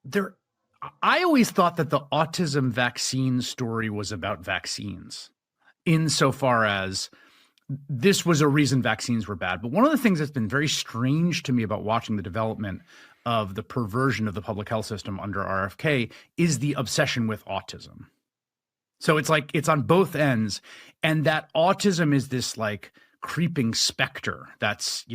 there, I always thought that the autism vaccine story was about vaccines, insofar as this was a reason vaccines were bad. But one of the things that's been very strange to me about watching the development of the perversion of the public health system under RFK is the obsession with autism. So it's like it's on both ends, and that autism is this like creeping specter that's,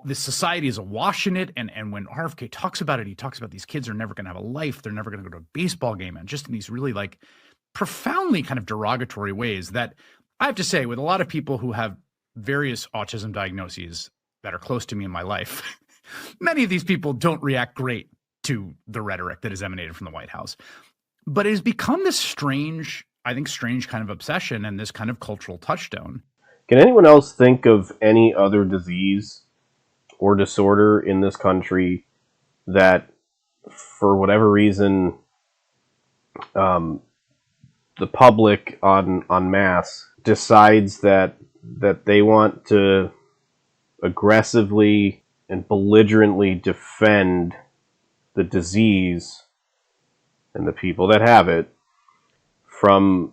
this society is awash in it. And when RFK talks about it, he talks about these kids are never going to have a life. They're never going to go to a baseball game, and just in these really like profoundly kind of derogatory ways that I have to say, with a lot of people who have various autism diagnoses that are close to me in my life, many of these people don't react great to the rhetoric that is emanated from the White House. But it has become this strange kind of obsession and this kind of cultural touchstone. Can anyone else think of any other disease or disorder in this country that, for whatever reason, the public en masse decides that they want to aggressively and belligerently defend the disease and the people that have it from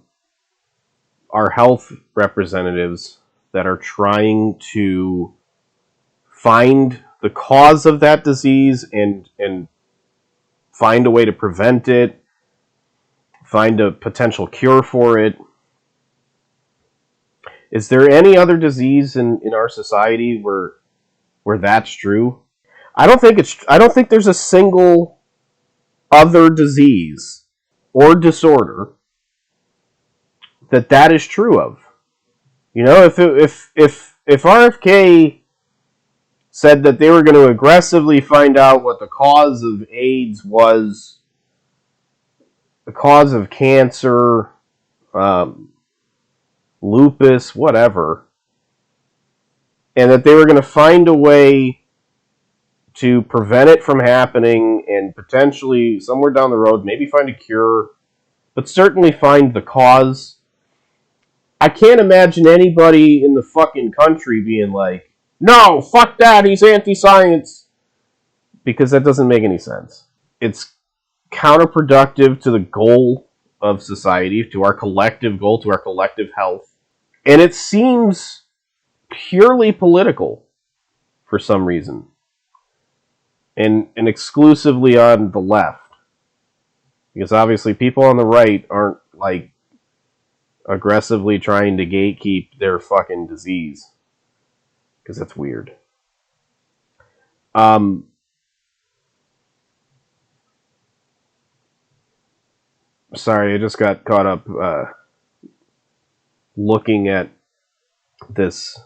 our health representatives that are trying to find the cause of that disease and find a way to prevent it, find a potential cure for it. Is there any other disease in our society where that's true? I don't think there's a single other disease or disorder that is true of. If RFK said that they were going to aggressively find out what the cause of AIDS was, the cause of cancer, lupus, whatever, and that they were going to find a way to prevent it from happening and potentially somewhere down the road maybe find a cure, but certainly find the cause. I can't imagine anybody in the fucking country being like, no, fuck that, he's anti-science. Because that doesn't make any sense. It's counterproductive to the goal of society, to our collective goal, to our collective health. And it seems purely political for some reason. And exclusively on the left. Because obviously people on the right aren't like aggressively trying to gatekeep their fucking disease. Because that's weird. Sorry, I just got caught up looking at this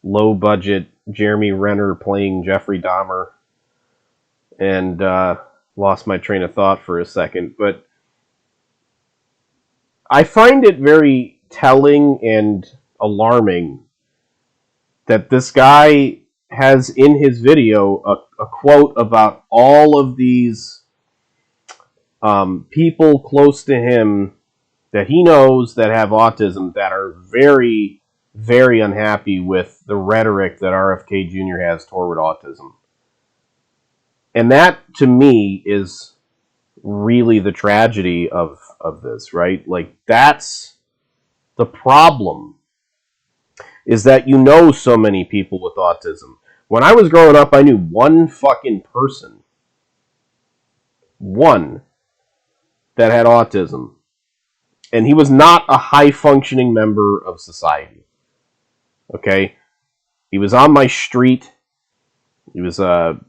low-budget Jeremy Renner playing Jeffrey Dahmer and lost my train of thought for a second. But I find it very telling and alarming that this guy has in his video a quote about all of these people close to him that he knows that have autism that are very, very unhappy with the rhetoric that RFK Jr. has toward autism. And that, to me, is really the tragedy of this, right? Like, that's the problem, is that you know so many people with autism. When I was growing up, I knew one fucking person. One that had autism. And he was not a high-functioning member of society. Okay? He was on my street. He was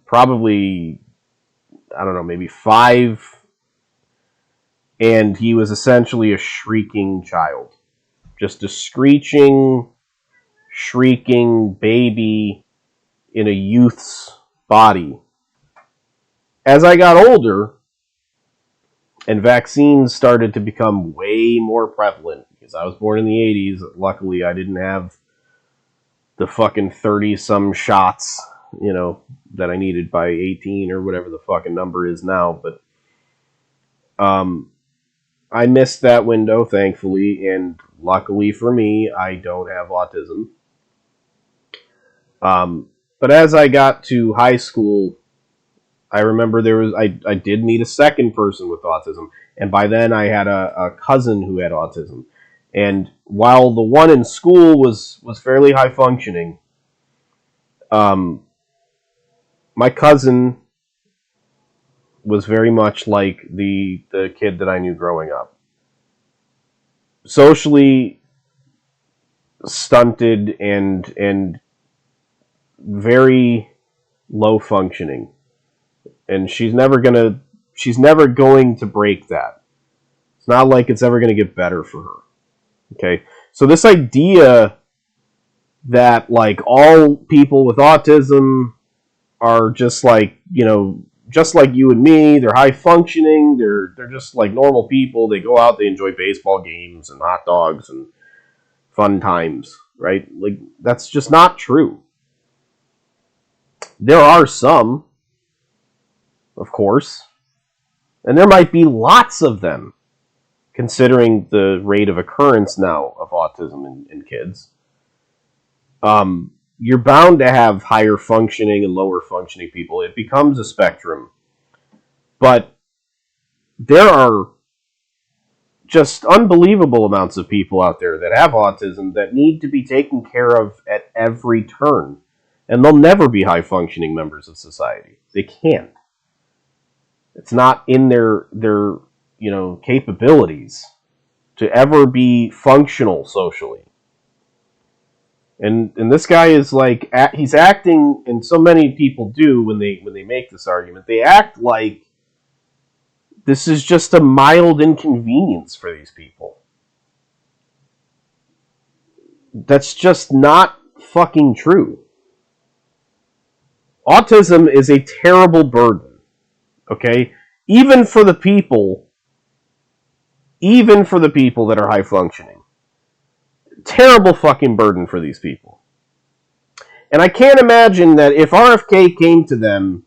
probably, I don't know, maybe 5. And he was essentially a shrieking child. Just a screeching, shrieking baby in a youth's body. As I got older, and vaccines started to become way more prevalent, because I was born in the 80s, luckily I didn't have the fucking 30-some shots, that I needed by 18 or whatever the fucking number is now, but I missed that window, thankfully, and luckily for me, I don't have autism. But as I got to high school I remember I did meet a second person with autism, and by then I had a cousin who had autism. And while the one in school was fairly high functioning, my cousin was very much like the kid that I knew growing up. Socially stunted and very low functioning. And she's never going to break that. It's not like it's ever going to get better for her. Okay? So this idea that like all people with autism are just like, just like you and me, they're high functioning, they're just like normal people, they go out, they enjoy baseball games and hot dogs and fun times, right? Like, that's just not true. There are some, of course, and there might be lots of them, considering the rate of occurrence now of autism in kids. You're bound to have higher functioning and lower functioning people. It becomes a spectrum. But there are just unbelievable amounts of people out there that have autism that need to be taken care of at every turn. And they'll never be high functioning members of society. They can't. It's not in their capabilities to ever be functional socially. And this guy is like, he's acting, and so many people do when they make this argument, they act like this is just a mild inconvenience for these people. That's just not fucking true. Autism is a terrible burden, okay? Even for the people that are high functioning. Terrible fucking burden for these people. And I can't imagine that if RFK came to them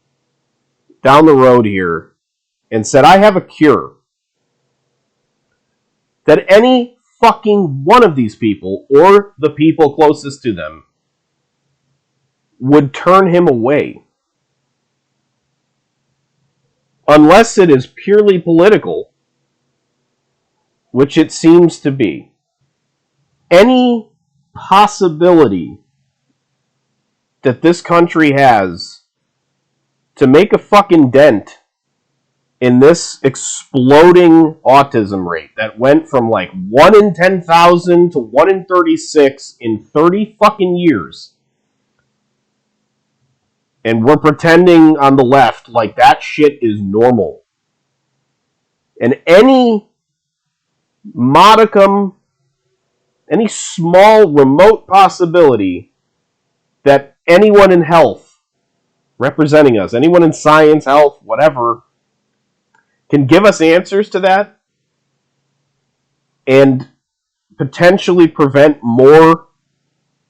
down the road here and said, I have a cure, that any fucking one of these people, or the people closest to them, would turn him away. Unless it is purely political, which it seems to be. Any possibility that this country has to make a fucking dent in this exploding autism rate that went from like 1 in 10,000 to 1 in 36 in 30 fucking years. And we're pretending on the left like that shit is normal. And any modicum, any small remote possibility that anyone in health representing us, anyone in science, health, whatever, can give us answers to that and potentially prevent more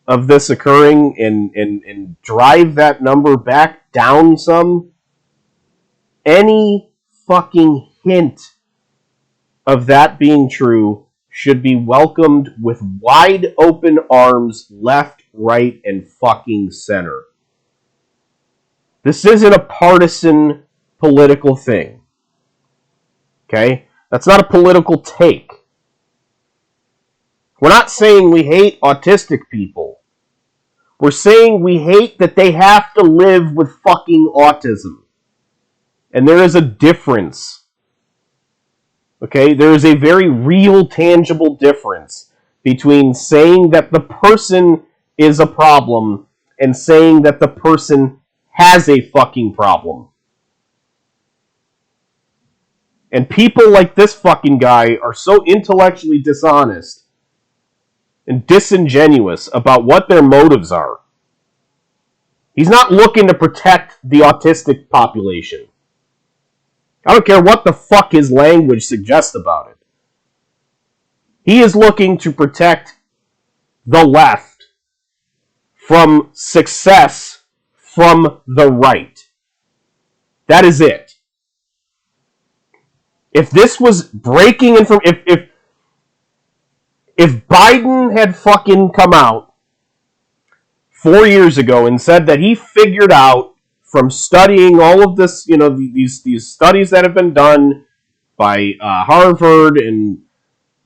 of this occurring and drive that number back down some, any fucking hint of that being true should be welcomed with wide open arms, left, right, and fucking center. This isn't a partisan political thing. Okay? That's not a political take. We're not saying we hate autistic people. We're saying we hate that they have to live with fucking autism. And there is a difference. Okay? There is a very real, tangible difference between saying that the person is a problem and saying that the person has a fucking problem. And people like this fucking guy are so intellectually dishonest and disingenuous about what their motives are. He's not looking to protect the autistic population. I don't care what the fuck his language suggests about it. He is looking to protect the left from success from the right. That is it. If this was breaking information, if Biden had fucking come out 4 years ago and said that he figured out from studying all of this, these studies that have been done by Harvard and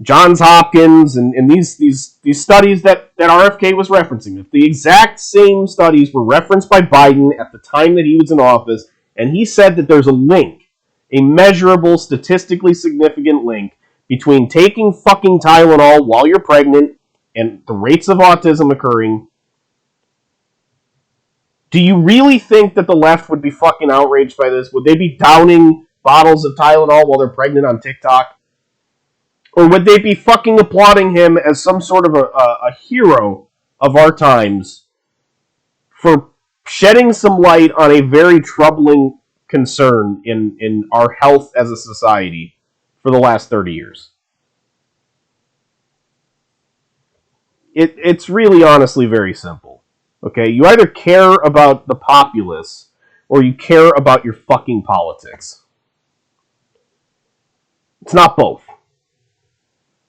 Johns Hopkins and these studies that RFK was referencing, if the exact same studies were referenced by Biden at the time that he was in office, and he said that there's a link, a measurable, statistically significant link between taking fucking Tylenol while you're pregnant and the rates of autism occurring, do you really think that the left would be fucking outraged by this? Would they be downing bottles of Tylenol while they're pregnant on TikTok? Or would they be fucking applauding him as some sort of a hero of our times for shedding some light on a very troubling concern in our health as a society for the last 30 years? It's really honestly very simple. Okay, you either care about the populace or you care about your fucking politics. It's not both.